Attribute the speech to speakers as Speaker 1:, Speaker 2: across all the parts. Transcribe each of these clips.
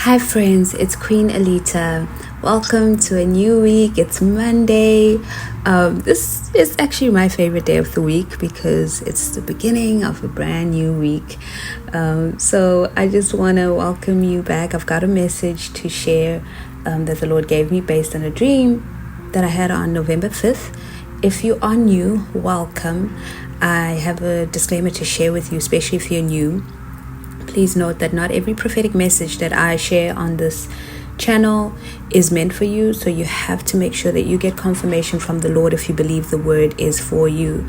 Speaker 1: Hi friends, it's Queen Alita. Welcome to a new week. It's Monday. This is actually my favorite day of the week because it's the beginning of a brand new week. So I just want to welcome you back. I've got a message to share that the Lord gave me based on a dream that I had on November 5th. If you are new, welcome. I have a disclaimer to share with you, especially if you're new. Please note that not every prophetic message that I share on this channel is meant for you. So you have to make sure that you get confirmation from the Lord if you believe the word is for you.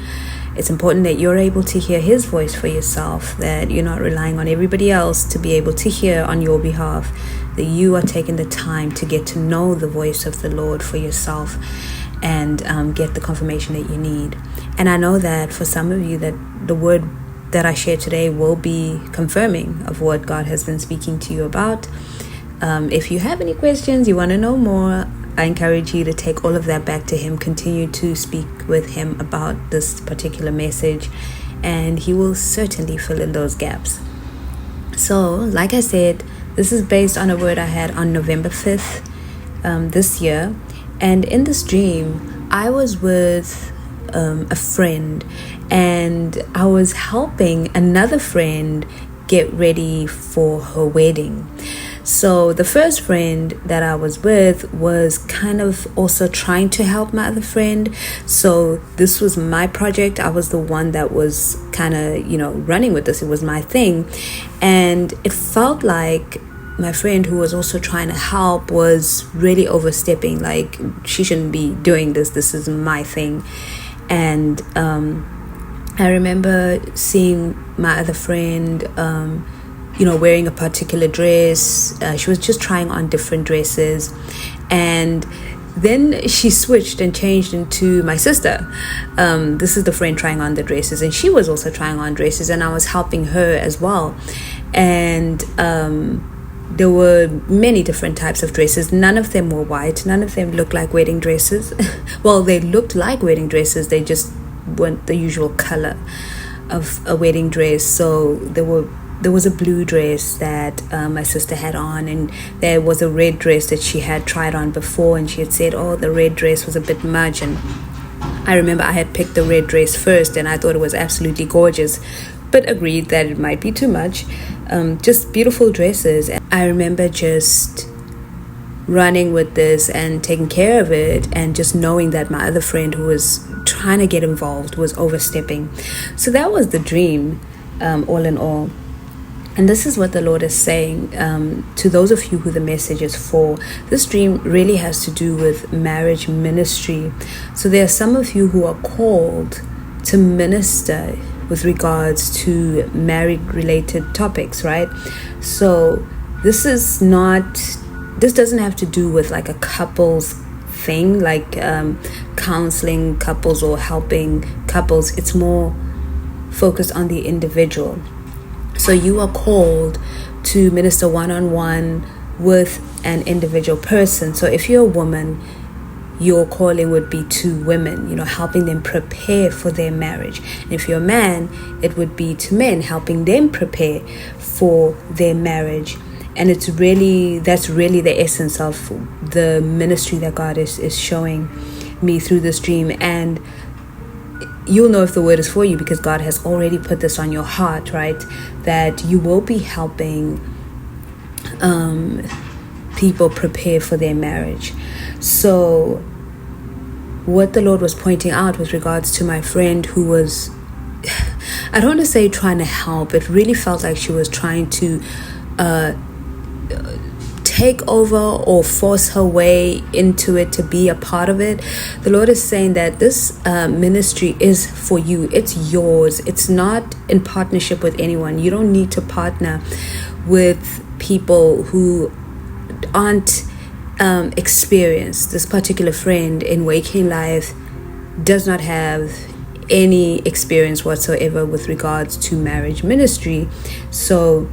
Speaker 1: It's important that you're able to hear his voice for yourself, that you're not relying on everybody else to be able to hear on your behalf, that you are taking the time to get to know the voice of the Lord for yourself and get the confirmation that you need. And I know that for some of you that the word that I share today will be confirming of what God has been speaking to you about. If you have any questions, you want to know more, I encourage you to take all of that back to him. Continue to speak with him about this particular message, and he will certainly fill in those gaps. So, like I said, this is based on a word I had on November 5th this year. And in this dream, I was with a friend, and I was helping another friend get ready for her wedding. So the first friend that I was with was kind of also trying to help my other friend. So this was my project. I was the one that was kind of, running with this. It was my thing. And it felt like my friend who was also trying to help was really overstepping. Like, she shouldn't be doing this. This is my thing. And I remember seeing my other friend, wearing a particular dress. She was just trying on different dresses. And then she switched and changed into my sister. This is the friend trying on the dresses. And she was also trying on dresses. And I was helping her as well. And there were many different types of dresses. None of them were white. None of them looked like wedding dresses. Well, they looked like wedding dresses. They just weren't the usual color of a wedding dress. So there was a blue dress that my sister had on, and there was a red dress that she had tried on before, and she had said, the red dress was a bit much. And I remember I had picked the red dress first, and I thought it was absolutely gorgeous, but agreed that it might be too much. Just beautiful dresses. I remember just running with this and taking care of it, and just knowing that my other friend who was trying to get involved was overstepping. So that was the dream, all in all. And this is what the Lord is saying to those of you who the message is for. This dream really has to do with marriage ministry. So there are some of you who are called to minister with regards to marriage-related topics, right? So this doesn't have to do with like a couples thing, like counseling couples or helping couples. It's more focused on the individual. So you are called to minister one-on-one with an individual person. So if you're a woman, your calling would be to women, helping them prepare for their marriage. And if you're a man, it would be to men, helping them prepare for their marriage. And that's really the essence of the ministry that God is showing me through this dream. And you'll know if the word is for you because God has already put this on your heart, right? That you will be helping people prepare for their marriage. So what the Lord was pointing out with regards to my friend who was, I don't want to say trying to help, it really felt like she was trying to take over or force her way into it to be a part of it. The Lord is saying that this ministry is for you. It's yours. It's not in partnership with anyone. You don't need to partner with people who aren't experienced. This particular friend in waking life does not have any experience whatsoever with regards to marriage ministry. So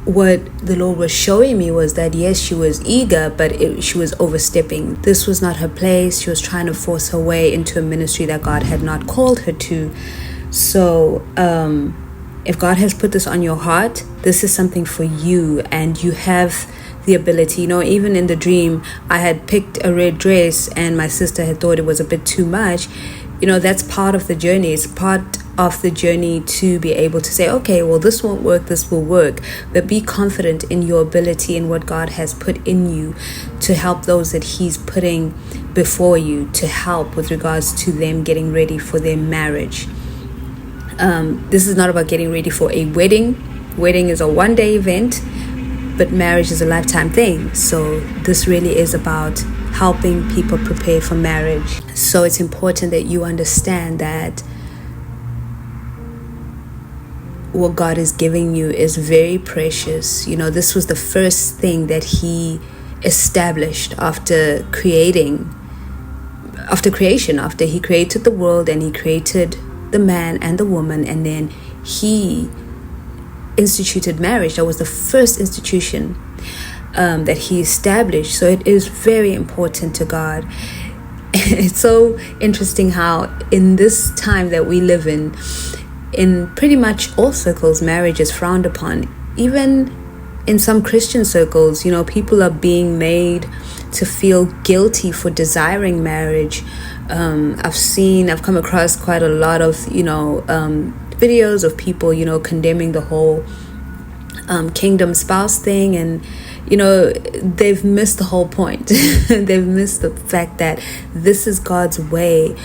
Speaker 1: what the Lord was showing me was that yes, she was eager, but she was overstepping. This was not her place. She was trying to force her way into a ministry that God had not called her to. So if God has put this on your heart, this is something for you, and you have the ability. Even in the dream, I had picked a red dress and my sister had thought it was a bit too much. That's part of the journey. It's part of the journey to be able to say, okay, well, this won't work, this will work. But be confident in your ability and what God has put in you to help those that He's putting before you, to help with regards to them getting ready for their marriage. This is not about getting ready for a wedding. Wedding is a one-day event, but marriage is a lifetime thing. So this really is about helping people prepare for marriage. So it's important that you understand that what God is giving you is very precious. This was the first thing that He established after creation, after He created the world and He created the man and the woman, and then He instituted marriage. That was the first institution that He established. So it is very important to God. It's so interesting how in this time that we live in pretty much all circles, marriage is frowned upon. Even in some Christian circles, people are being made to feel guilty for desiring marriage. I've come across quite a lot of videos of people condemning the whole kingdom spouse thing, and they've missed the whole point. They've missed the fact that this is God's way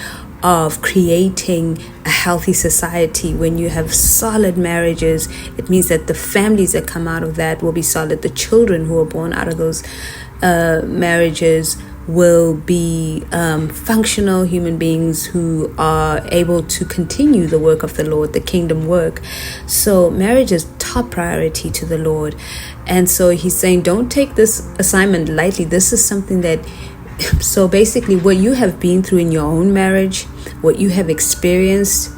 Speaker 1: of creating a healthy society. When you have solid marriages, it means that the families that come out of that will be solid. The children who are born out of those marriages will be functional human beings who are able to continue the work of the Lord, the kingdom work. So marriage is top priority to the Lord. And so He's saying, don't take this assignment lightly. This is something that, so basically what you have been through in your own marriage, what you have experienced,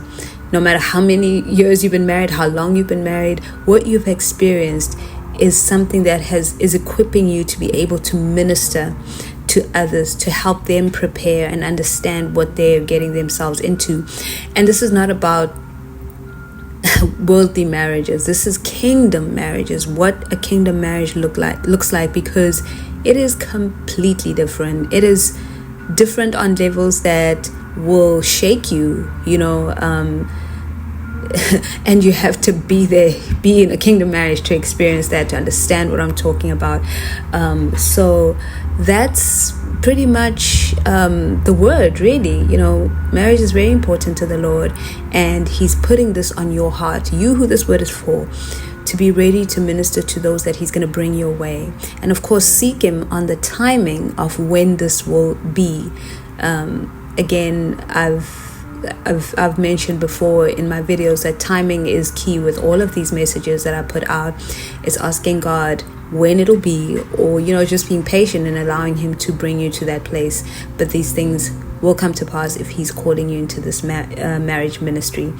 Speaker 1: no matter how many years you've been married, how long you've been married, what you've experienced is something that is equipping you to be able to minister to others, to help them prepare and understand what they're getting themselves into. And this is not about worldly marriages. This is kingdom marriages. What a kingdom marriage looks like, because it is completely different. It is different on levels that will shake you, and you have to be in a kingdom marriage to experience that, to understand what I'm talking about. So that's pretty much the word, really. Marriage is very important to the Lord, and He's putting this on your heart, you who this word is for, to be ready to minister to those that He's going to bring your way. And of course, seek Him on the timing of when this will be. Again, I've mentioned before in my videos that timing is key with all of these messages that I put out. It's asking God when it'll be, or just being patient and allowing Him to bring you to that place. But these things will come to pass if He's calling you into this marriage ministry.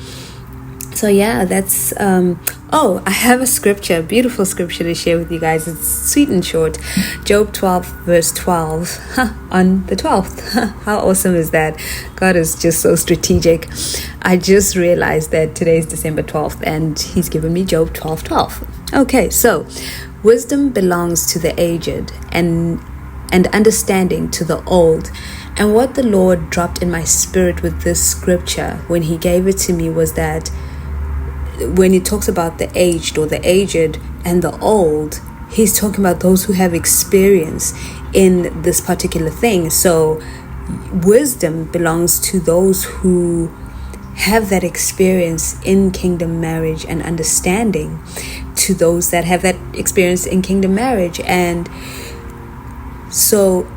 Speaker 1: So yeah, that's I have a scripture, beautiful scripture to share with you guys. It's sweet and short. Job 12 verse 12 on the 12th. How awesome is that? God is just so strategic. I just realized that today is December 12th and He's given me Job 12:12. Okay, so wisdom belongs to the aged and understanding to the old. And what the Lord dropped in my spirit with this scripture when He gave it to me was that when He talks about the aged or the aged and the old, He's talking about those who have experience in this particular thing. So wisdom belongs to those who have that experience in kingdom marriage, and understanding to those that have that experience in kingdom marriage. And so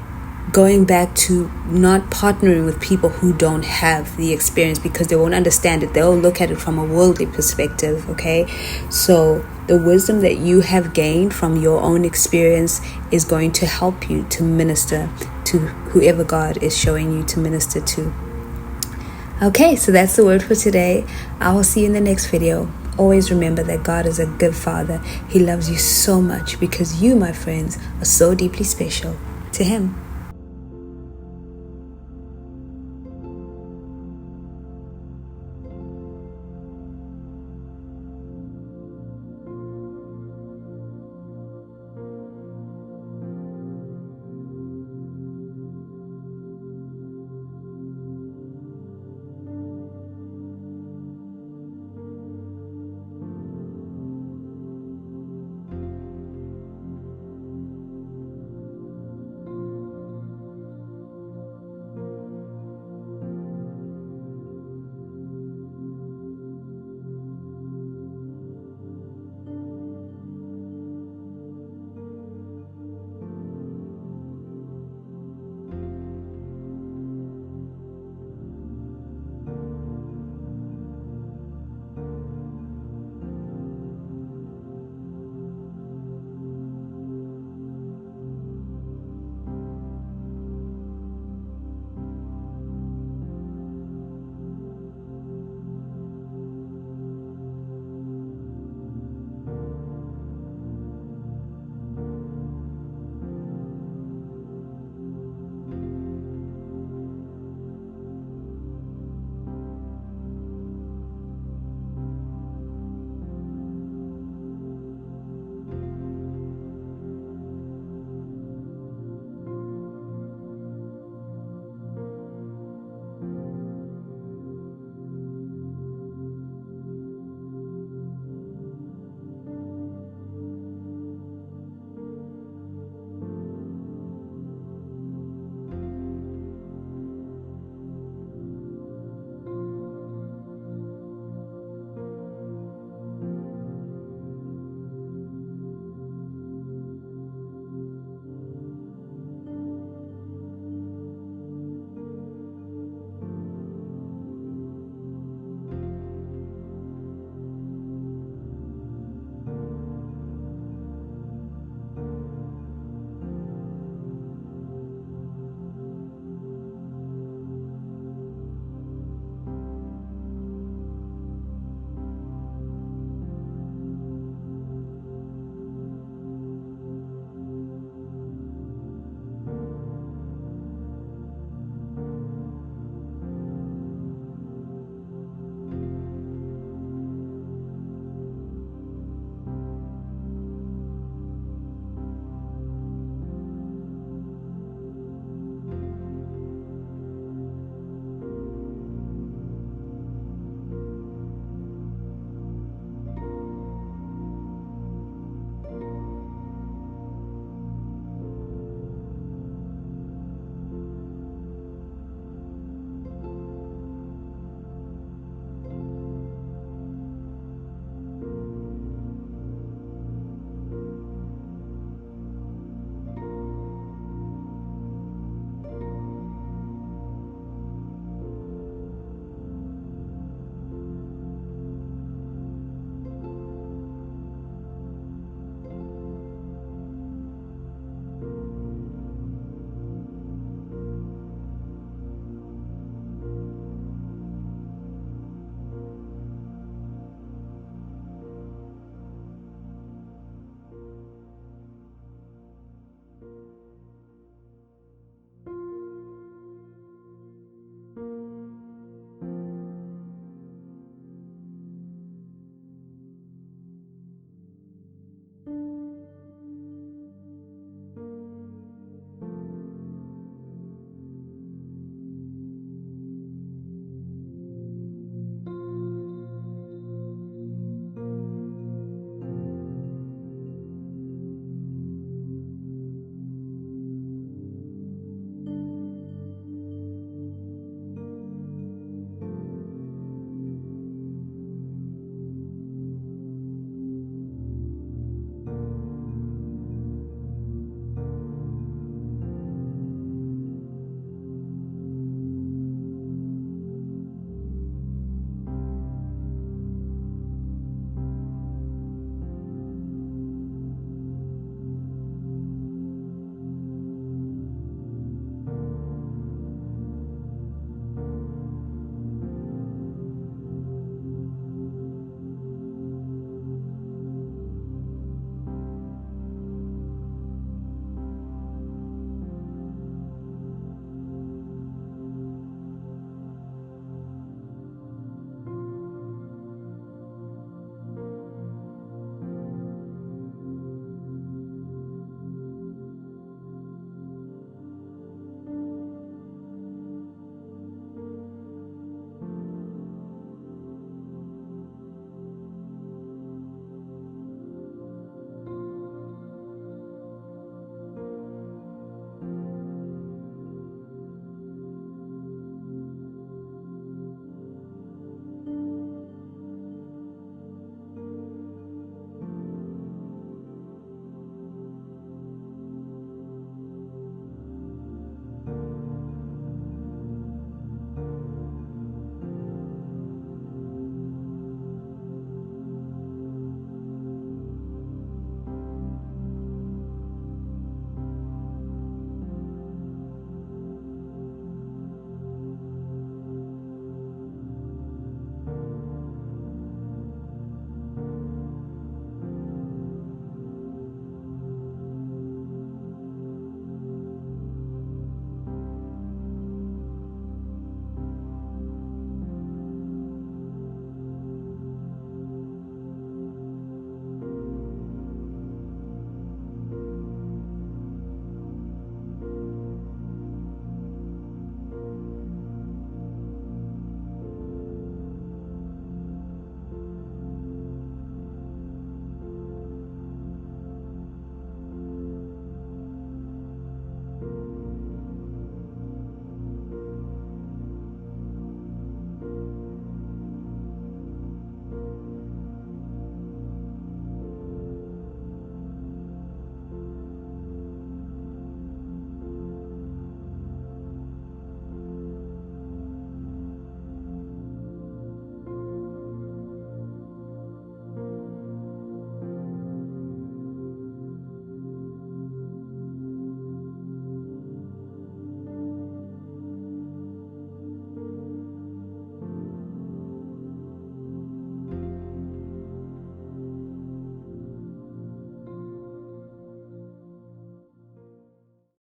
Speaker 1: going back to not partnering with people who don't have the experience, because they won't understand it. They'll look at it from a worldly perspective, okay? So the wisdom that you have gained from your own experience is going to help you to minister to whoever God is showing you to minister to. Okay, so that's the word for today. I will see you in the next video. Always remember that God is a good Father. He loves you so much because you, my friends, are so deeply special to Him.